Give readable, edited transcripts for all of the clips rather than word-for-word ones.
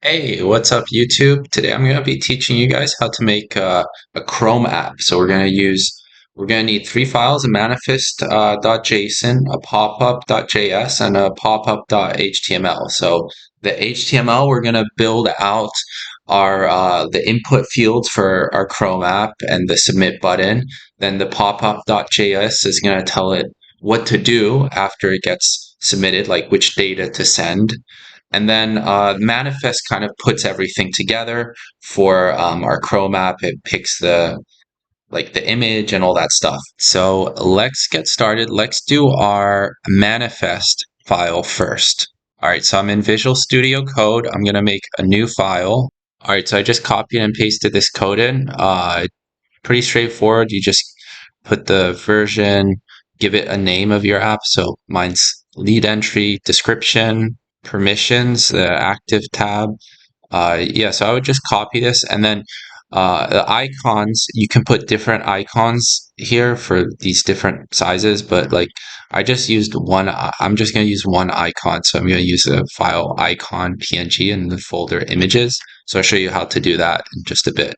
Hey, what's up, YouTube? Today I'm going to be teaching you guys how to make a Chrome app. So we're going to need three files: a manifest.json, a popup.js, and a popup.html. So the HTML, we're going to build out our the input fields for our Chrome app and the submit button. Then the popup.js is going to tell it what to do after it gets submitted, like which data to send. And then manifest kind of puts everything together for our Chrome app. It picks the image and all that stuff. So let's get started. Let's do our manifest file first. All right, so I'm in Visual Studio Code. I'm gonna make a new file. All right, so I just copied and pasted this code in. Pretty straightforward. You just put the version, give it a name of your app. So mine's lead entry, description, permissions, the active tab. Yeah, so I would just copy this, and then the icons, you can put different icons here for these different sizes, but like I just used one. I'm just going to use one icon. So I'm going to use the file icon PNG in the folder images. So I'll show you how to do that in just a bit.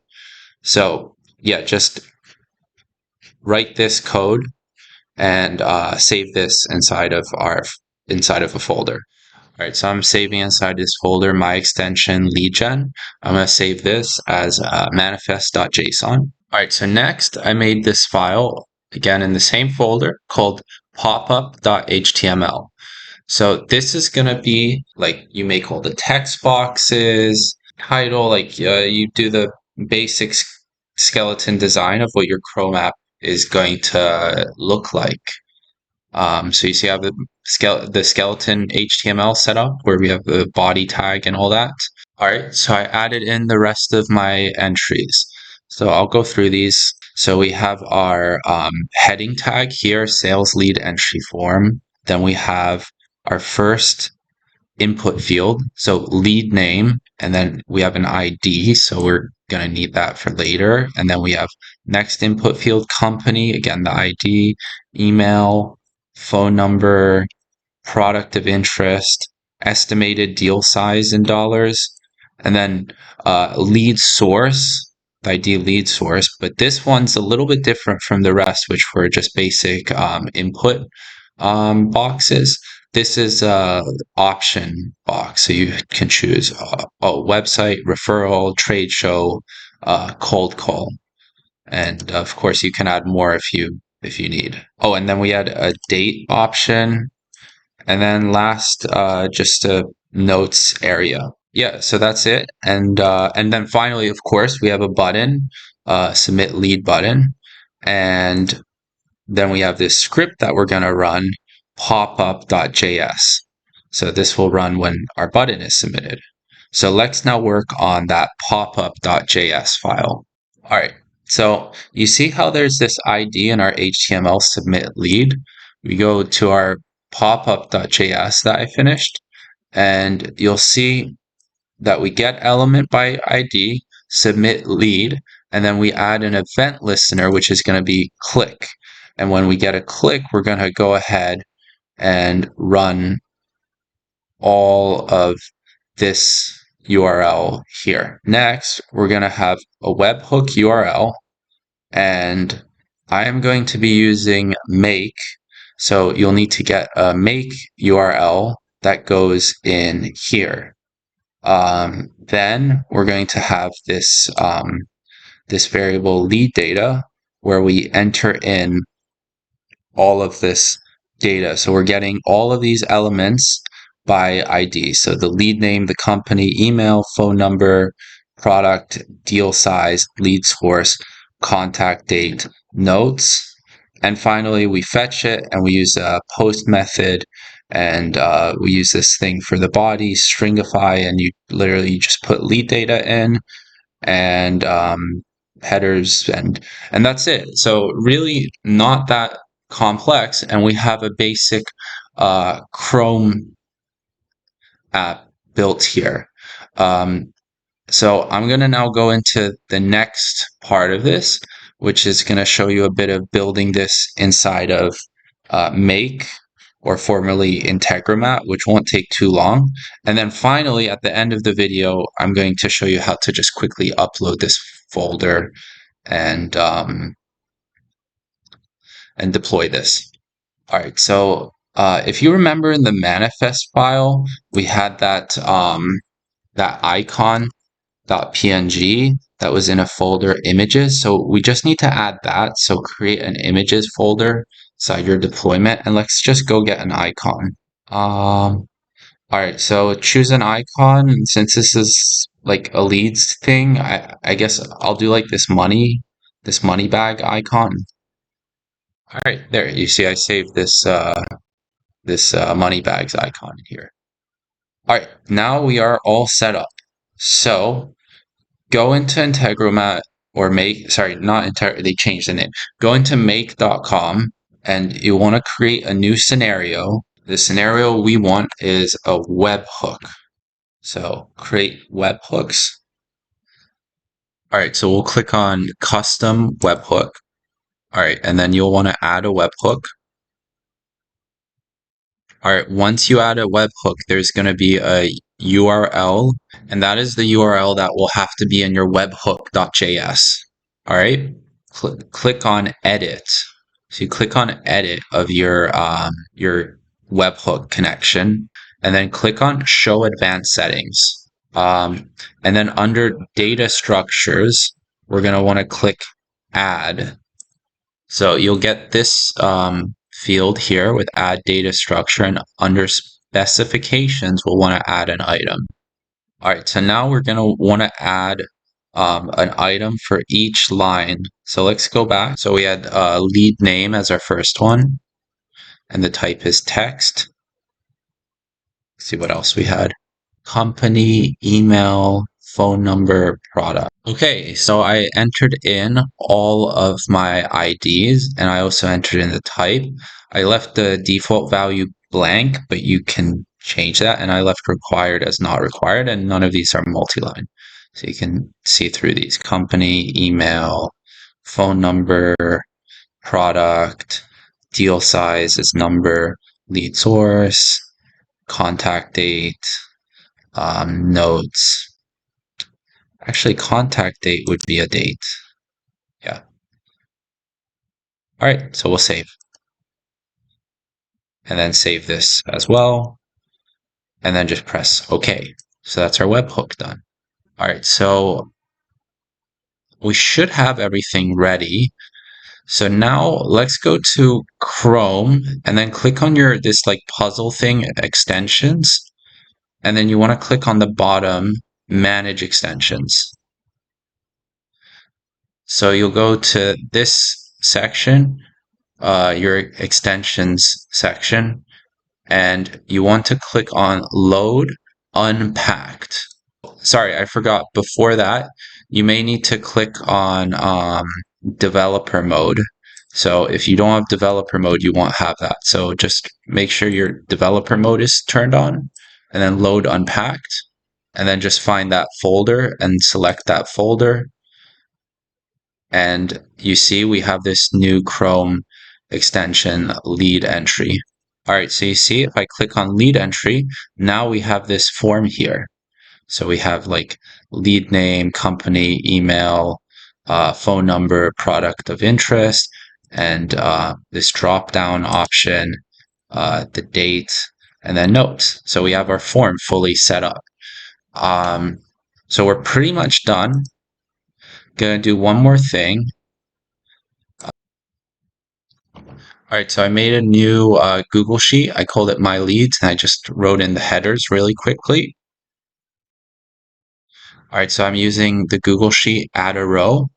So yeah, just write this code and save this inside of a folder. All right, so I'm saving inside this folder my extension lead gen. I'm going to save this as manifest.json. All right, so next I made this file again in the same folder called popup.html. So this is going to be like you make all the text boxes, title, like you do the basic skeleton design of what your Chrome app is going to look like. So you see I have the skeleton HTML set up where we have the body tag and all that. All right, so I added in the rest of my entries. So I'll go through these. So we have our heading tag here, sales lead entry form. Then we have our first input field, so lead name, and then we have an ID, so we're going to need that for later. And then we have next input field, company, again, the ID, email, phone number, product of interest, estimated deal size in dollars, and then lead source, the ID lead source. But this one's a little bit different from the rest, which were just basic input boxes. This is a option box, so you can choose a website, referral, trade show, cold call, and of course you can add more if you need. Oh, and then we had a date option, and then last, just a notes area. Yeah, so that's it. And then finally, of course, we have a button, submit lead button, and then we have this script that we're going to run, popup.js. So this will run when our button is submitted. So let's now work on that popup.js file. All right. So you see how there's this ID in our HTML submit lead? We go to our popup.js that I finished, and you'll see that we get element by ID, submit lead, and then we add an event listener, which is going to be click. And when we get a click, we're going to go ahead and run all of this URL here. Next, we're going to have a webhook URL, and I am going to be using make. So you'll need to get a make URL that goes in here. Then we're going to have this this variable lead data where we enter in all of this data. So we're getting all of these elements by ID. So the lead name, the company, email, phone number, product, deal size, lead source, contact date, notes. And finally, we fetch it and we use a post method, and we use this thing for the body, stringify, and you literally just put lead data in and headers, and that's it. So really not that complex, and we have a basic Chrome app built here. So I'm going to now go into the next part of this, which is going to show you a bit of building this inside of make, or formerly Integromat, which won't take too long. And then finally, at the end of the video, I'm going to show you how to just quickly upload this folder and deploy this. All right, so if you remember in the manifest file, we had that icon .png that was in a folder images. So we just need to add that. So create an images folder inside your deployment, and let's just go get an icon. All right, so choose an icon, and since this is like a leads thing, I guess I'll do like this money bag icon. All right, there you see I saved this money bags icon here. All right, now we are all set up. So go into Integromat or sorry, not Integromat, they changed the name. Go into make.com and you want to create a new scenario. The scenario we want is a webhook. So create webhooks. All right, so we'll click on custom webhook. All right, and then you'll want to add a webhook. All right, once you add a webhook, there's going to be a URL, and that is the URL that will have to be in your webhook.js. All right, click on edit. So you click on edit of your webhook connection, and then click on show advanced settings. And then under data structures, we're going to want to click add. So you'll get this field here with add data structure, and under specifications, we'll want to add an item. All right, so now we're going to want to add an item for each line. So let's go back. So we had lead name as our first one, and the type is text. Let's see what else we had. Company, email, phone number, product. Okay, so I entered in all of my IDs, and I also entered in the type. I left the default value blank, but you can change that, and I left required as not required, and none of these are multi-line. So you can see through these: company, email, phone number, product, deal size is number, lead source, contact date, notes. Actually, contact date would be a date. Yeah. All right, so we'll save. And then save this as well. And then just press OK. So that's our webhook done. All right, so we should have everything ready. So now let's go to Chrome and then click on this like puzzle thing, extensions. And then you want to click on the bottom, manage extensions. So you'll go to this section, your extensions section, and you want to click on load unpacked. Sorry, I forgot. Before that, you may need to click on developer mode. So if you don't have developer mode, you won't have that. So just make sure your developer mode is turned on, and then load unpacked, and then just find that folder and select that folder. And you see we have this new Chrome extension, lead entry. All right, so you see if I click on lead entry, now we have this form here. So we have like lead name, company, email, phone number, product of interest, and this drop down option, the date, and then notes. So we have our form fully set up. So we're pretty much done. Gonna do one more thing. All right, so I made a new Google Sheet. I called it My Leads, and I just wrote in the headers really quickly. All right, so I'm using the Google Sheet, add a row.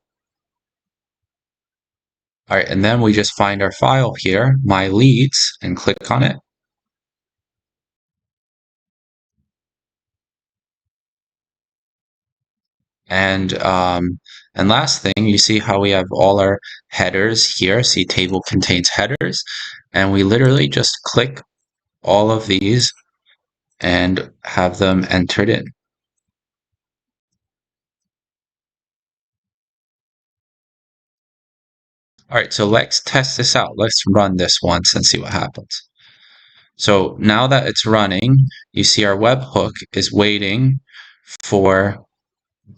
All right, and then we just find our file here, My Leads, and click on it. And last thing, you see how we have all our headers here. See, table contains headers, and we literally just click all of these and have them entered in. All right, so let's test this out. Let's run this once and see what happens. So now that it's running, you see our webhook is waiting for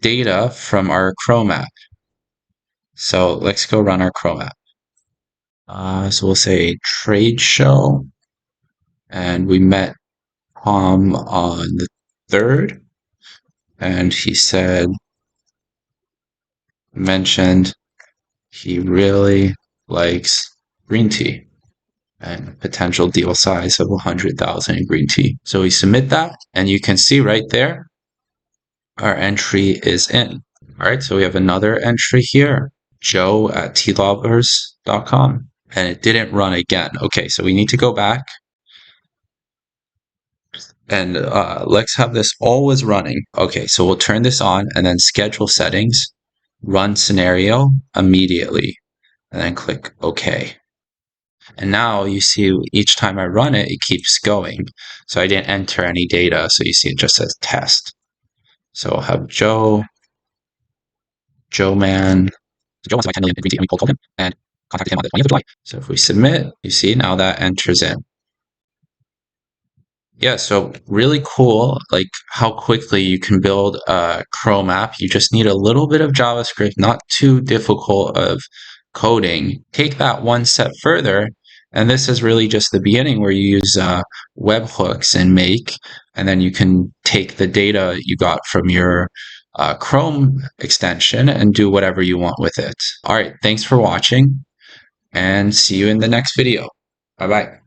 data from our Chrome app. So let's go run our Chrome app. So we'll say trade show, and we met Tom on the 3rd, and he mentioned he really likes green tea and potential deal size of 100,000 in green tea. So we submit that, and you can see right there, our entry is in. All right, so we have another entry here, joe at tlovers.com, and it didn't run again. Okay, so we need to go back and let's have this always running. Okay, so we'll turn this on and then schedule settings, run scenario immediately, and then click OK. And now you see each time I run it, it keeps going. So I didn't enter any data, so you see it just says test. So I'll have Joe Man. So Joe wants to buy 10 million in green tea, and we cold called him and contacted him on the 20th of July. So if we submit, you see now that enters in. Yeah, so really cool, like how quickly you can build a Chrome app. You just need a little bit of JavaScript, not too difficult of coding. Take that one step further, and this is really just the beginning where you use webhooks and make, and then you can take the data you got from your Chrome extension and do whatever you want with it. All right, thanks for watching, and see you in the next video. Bye-bye.